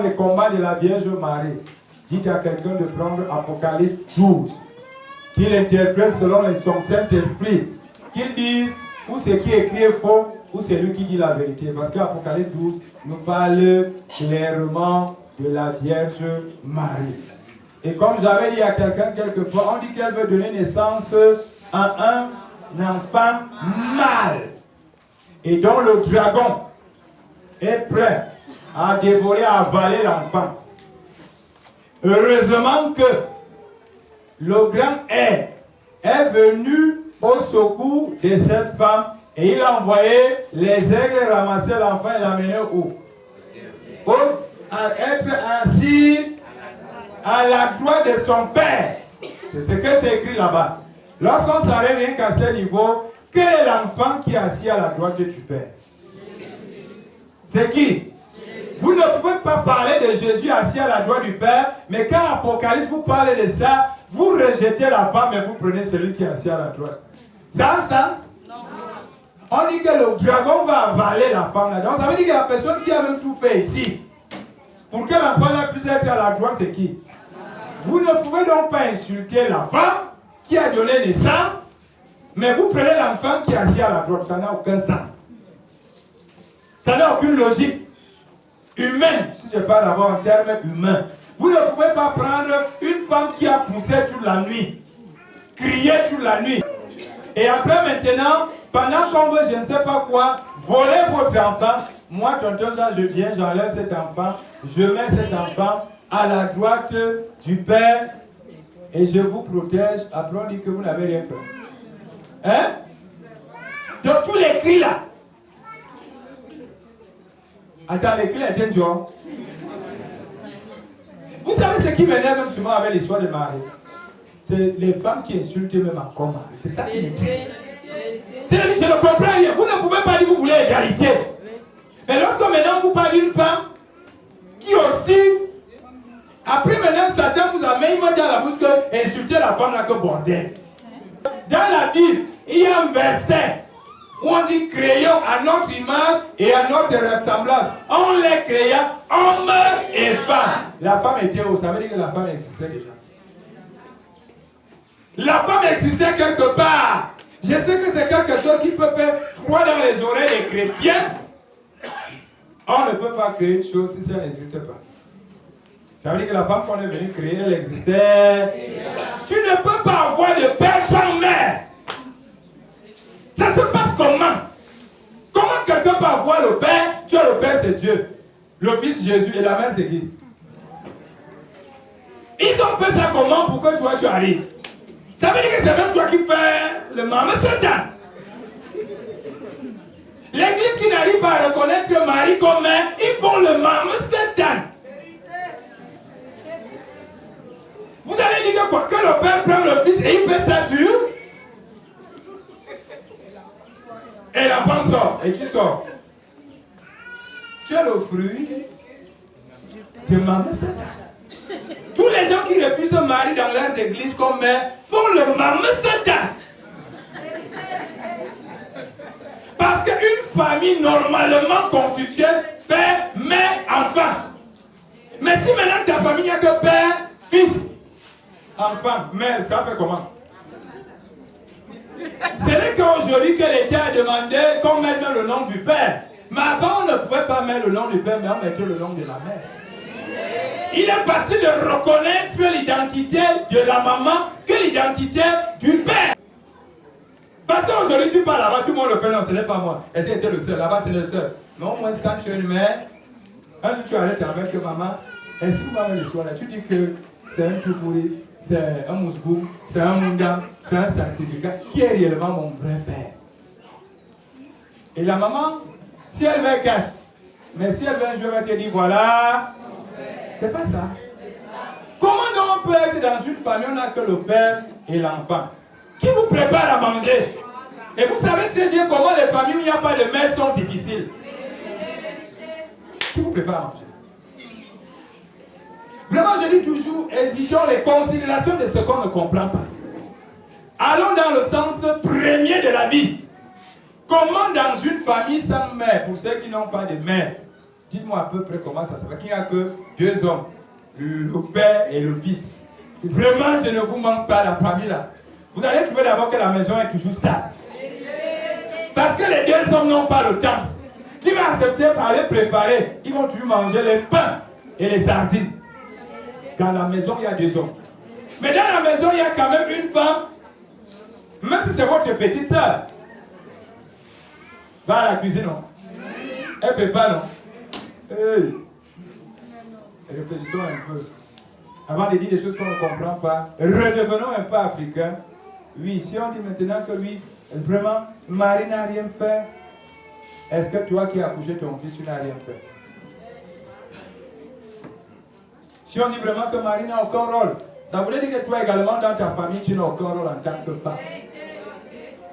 les combats de la Vierge Marie. Dites à quelqu'un de prendre Apocalypse 12, qu'il interprète selon son Saint-Esprit, qu'il dise ou ce qui est écrit est faux, ou c'est lui qui dit la vérité. Parce qu'Apocalypse 12 nous parle clairement de la Vierge Marie. Et comme j'avais dit à quelqu'un quelque part, on dit qu'elle veut donner naissance à un enfant mâle. Et dont le dragon est prêt à dévorer, à avaler l'enfant. Heureusement que le grand est venu au secours de cette femme et il a envoyé les aigles ramasser l'enfant et l'amener où? Pour être assis à la droite de son père. C'est ce que c'est écrit là-bas. Lorsqu'on s'arrête rien qu'à ce niveau, quel est l'enfant qui est assis à la droite du père? C'est qui? Vous ne pouvez pas parler de Jésus assis à la droite du Père, mais quand Apocalypse vous parle de ça, vous rejetez la femme et vous prenez celui qui est assis à la droite. Ça a un sens? Non. On dit que le dragon va avaler la femme là-dedans. Ça veut dire que la personne qui a même tout fait ici, pour que l'enfant puisse être à la droite, c'est qui? Vous ne pouvez donc pas insulter la femme qui a donné naissance, mais vous prenez l'enfant qui est assis à la droite. Ça n'a aucun sens. Ça n'a aucune logique humaine, si je parle d'abord en termes humains. Vous ne pouvez pas prendre une femme qui a poussé toute la nuit, crié toute la nuit, et après maintenant, pendant qu'on veut je ne sais pas quoi, voler votre enfant. Moi, tonton Jean, je viens, j'enlève cet enfant, je mets cet enfant à la droite du Père et je vous protège. Après on dit que vous n'avez rien fait. Hein? Donc tous les cris là. Attends, les cris étaient John. Vous savez ce qui m'énerve même souvent avec l'histoire de Marie? C'est les femmes qui insultent même encore Marie. C'est ça qui m'énerve. Je ne comprends rien. Vous ne pouvez pas dire que vous voulez égalité. Mais lorsque maintenant vous parlez d'une femme qui aussi, après maintenant Satan vous a mis dans la bouche que insulter la femme là que bordel. Dans la Bible, il y a un verset où on dit créons à notre image et à notre ressemblance. On les créa hommes et femmes. La femme était où? Ça veut dire que la femme existait déjà. La femme existait quelque part. Je sais que c'est quelque chose qui peut faire froid dans les oreilles des chrétiens. On ne peut pas créer une chose si ça n'existe pas. Ça veut dire que la femme qu'on est venu créer, elle existait. Tu ne peux pas avoir de père sans mère. Ça se passe comment? Comment quelqu'un peut avoir le père? Tu as le père, c'est Dieu. Le fils Jésus et la mère, c'est qui? Ils ont fait ça comment pour que toi tu arrives? Ça veut dire que c'est même toi qui fais le maman Satan. L'église qui n'arrive pas à reconnaître Marie comme mère, ils font le maman Satan. Vous allez dire quoi? Que le père prend le fils et il fait ça dur. Et l'enfant sort, et tu sors. Tu es le fruit de maman Satan. Tous les gens qui refusent Marie dans leurs églises comme mère font le maman Satan. Parce qu'une famille normalement constituée, père, mère, enfant. Mais si maintenant ta famille n'a que père, fils, enfant, mère, ça fait comment? Ce n'est qu'aujourd'hui que l'État a demandé qu'on mette le nom du père. Mais avant, on ne pouvait pas mettre le nom du père, mais on mettait le nom de la mère. Il est facile de reconnaître l'identité de la maman que l'identité du père. Parce qu'aujourd'hui, tu parles là-bas, tu montres le père, non, ce n'est pas moi. Est-ce que c'était le seul? Là-bas, c'est le seul. Mais au moins, quand tu es une mère, un jour tu arrêtes avec maman, est-ce que vous m'avez le soir là? Tu dis que c'est un tout pourri, c'est un mousbou, c'est un munda, c'est un certificat. Qui est réellement mon vrai père? Et la maman, si elle veut cache, mais si elle veut un jour, elle va te dire voilà, c'est pas ça. Comment donc on peut être dans une famille, on n'a que le père et l'enfant qui vous prépare à manger? Et vous savez très bien comment les familles où il n'y a pas de mère sont difficiles. Qui vous prépare à manger? Vraiment, je dis toujours, évitons les considérations de ce qu'on ne comprend pas. Allons dans le sens premier de la vie. Comment dans une famille sans mère, pour ceux qui n'ont pas de mère, Dites-moi à peu près comment ça se passe. Il n'y a que 2 hommes, le père et le fils. Vraiment, je ne vous manque pas la famille là. Vous allez trouver d'abord que la maison est toujours sale. Parce que les 2 hommes n'ont pas le temps. Qui va accepter par les préparer? Ils vont toujours manger les pains et les sardines. Dans la maison, il y a 2 hommes. Mais dans la maison, il y a quand même une femme. Même si c'est votre petite soeur. Va à la cuisine, non? Elle ne peut pas, non? Hey. Réfléchissons un peu. Avant de dire des choses qu'on ne comprend pas, redevenons un peu africains. Oui, si on dit maintenant que oui, vraiment, Marie n'a rien fait, est-ce que toi qui as accouché ton fils, tu n'as rien fait? Si on dit vraiment que Marie n'a aucun rôle, ça voulait dire que toi également dans ta famille, tu n'as aucun rôle en tant que femme.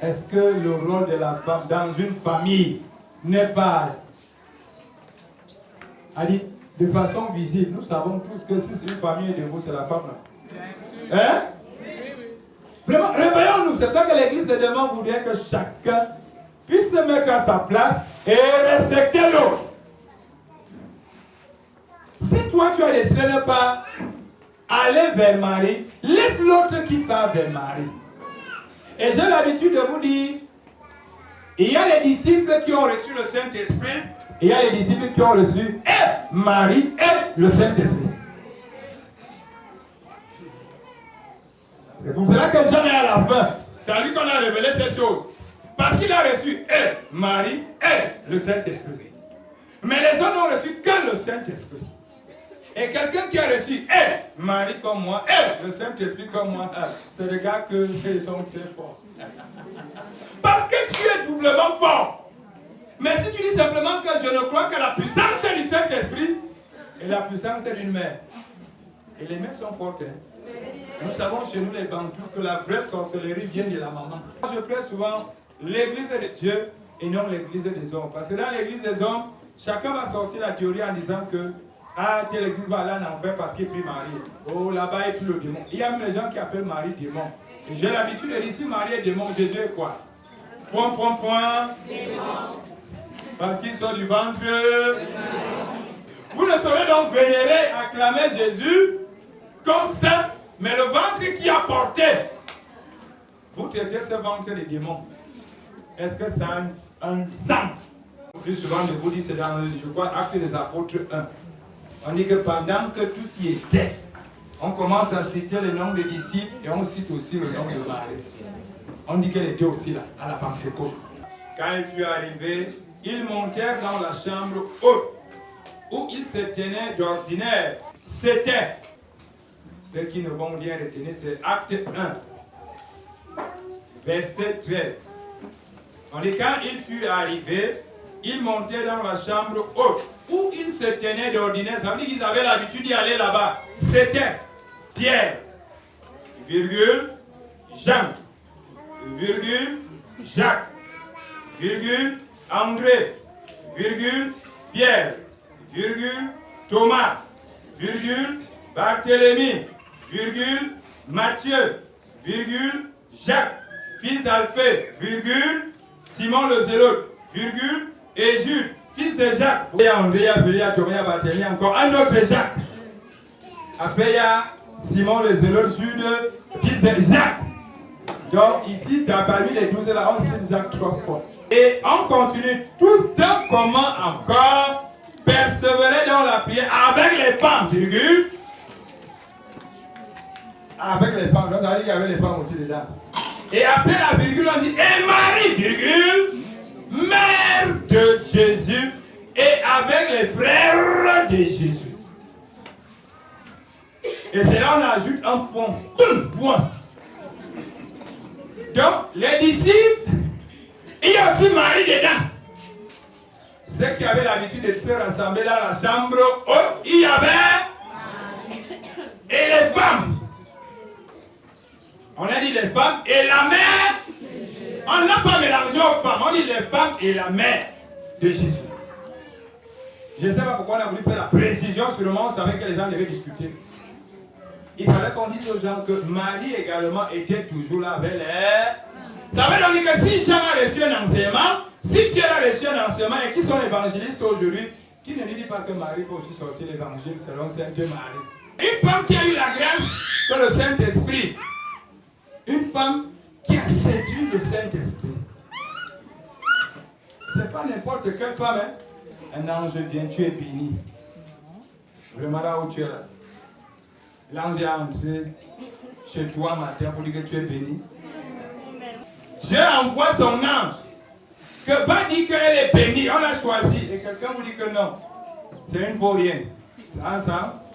Est-ce que le rôle de la femme dans une famille n'est pas de façon visible? Nous savons tous que si c'est une famille de vous, c'est la femme là. Hein? Vraiment, réveillons-nous. C'est ça que l'église de demain voudrait que chacun puisse se mettre à sa place et respecter l'autre. Si toi tu as décidé de ne pas aller vers Marie, laisse l'autre qui part vers Marie. Et j'ai l'habitude de vous dire, il y a les disciples qui ont reçu le Saint-Esprit, et il y a les disciples qui ont reçu Marie et le Saint-Esprit. C'est pour cela que Jean est à la fin. C'est à lui qu'on a révélé ces choses. Parce qu'il a reçu Marie et le Saint-Esprit. Mais les autres n'ont reçu que le Saint-Esprit. Et quelqu'un qui a reçu Marie comme moi, le Saint-Esprit comme moi, c'est des gars qui sont très forts. Parce que tu es doublement fort. Mais si tu dis simplement que je ne crois que la puissance est du Saint-Esprit et la puissance est d'une mère. Et les mères sont fortes. Hein? Nous savons chez nous les Bantous que la vraie sorcellerie vient de la maman. Je prête souvent l'église de Dieu et non l'église des hommes. Parce que dans l'église des hommes, chacun va sortir la théorie en disant que telle église va aller en enfer parce qu'il prie Marie. Oh, là-bas il prie le démon. Il y a même les gens qui appellent Marie démon. Et j'ai l'habitude de dire si Marie est démon, Jésus est quoi? Point. Démon. Parce qu'il sort du ventre. Vous ne saurez donc vénérer, acclamer Jésus comme saint, mais le ventre qui a porté. Vous traitez ce ventre de démon. Est-ce que ça a un sens? Plus souvent, je vous dis, c'est dans, je crois, Actes des Apôtres 1. On dit que pendant que tous y étaient, on commence à citer le nom des disciples et on cite aussi le nom de Marie. On dit qu'elle était aussi là, à la Pentecôte. Quand il fut arrivé, ils montèrent dans la chambre haute, où ils se tenaient d'ordinaire. C'était, ceux qui ne vont rien retenir, c'est Acte 1, verset 13. On dit quand il fut arrivé, ils montaient dans la chambre haute, où ils se tenaient d'ordinaire. Ça veut dire qu'ils avaient l'habitude d'y aller là-bas. C'était Pierre, virgule, Jean, virgule, Jacques, virgule, André, virgule, Pierre, virgule, Thomas, virgule, Barthélemy, virgule, Matthieu, virgule, Jacques, fils d'Alphée, virgule, Simon le Zélote, virgule, et Jude, fils de Jacques. Il y a André, il y a Thomas, il y a Barthélemy, encore un autre Jacques. Après, il y a Simon le Zélote, Jude, fils de Jacques. Donc ici, tu as parmi les 12 là, on cite Jacques 3 fois. Et on continue tous d'un comment encore persévérer dans la prière avec les femmes, virgule. Avec les femmes, donc ça veut dire qu'il y avait les femmes aussi dedans. Et après la virgule, on dit et Marie, virgule, mère de Jésus, et avec les frères de Jésus. Et c'est là on ajoute un point. Point. Donc, les disciples, il y a aussi Marie dedans. Ceux qui avaient l'habitude de se rassembler dans la chambre, il y avait Marie. Et les femmes. On a dit les femmes et la mère. On n'a pas mélangé aux femmes. On dit les femmes et la mère de Jésus. Je ne sais pas pourquoi on a voulu faire la précision sur le moment. On savait que les gens devaient discuter. Il fallait qu'on dise aux gens que Marie également était toujours là avec les. Ça veut donc dire que si Jean a reçu un enseignement, si Pierre a reçu un enseignement et qui sont évangélistes aujourd'hui, Qui ne dit pas que Marie peut aussi sortir l'évangile selon Sainte Marie? Une femme qui a eu la grâce de le Saint-Esprit. Une femme qui a séduit le Saint-Esprit. C'est pas n'importe quelle femme, hein? Un ange vient, tu es béni. Vraiment là où tu es là. L'ange est entré chez toi matin pour dire que tu es béni. Dieu envoie son ange que va dire qu'elle est bénie, on l'a choisi. Et quelqu'un vous dit que non. C'est une vaurienne. Ça a un sens.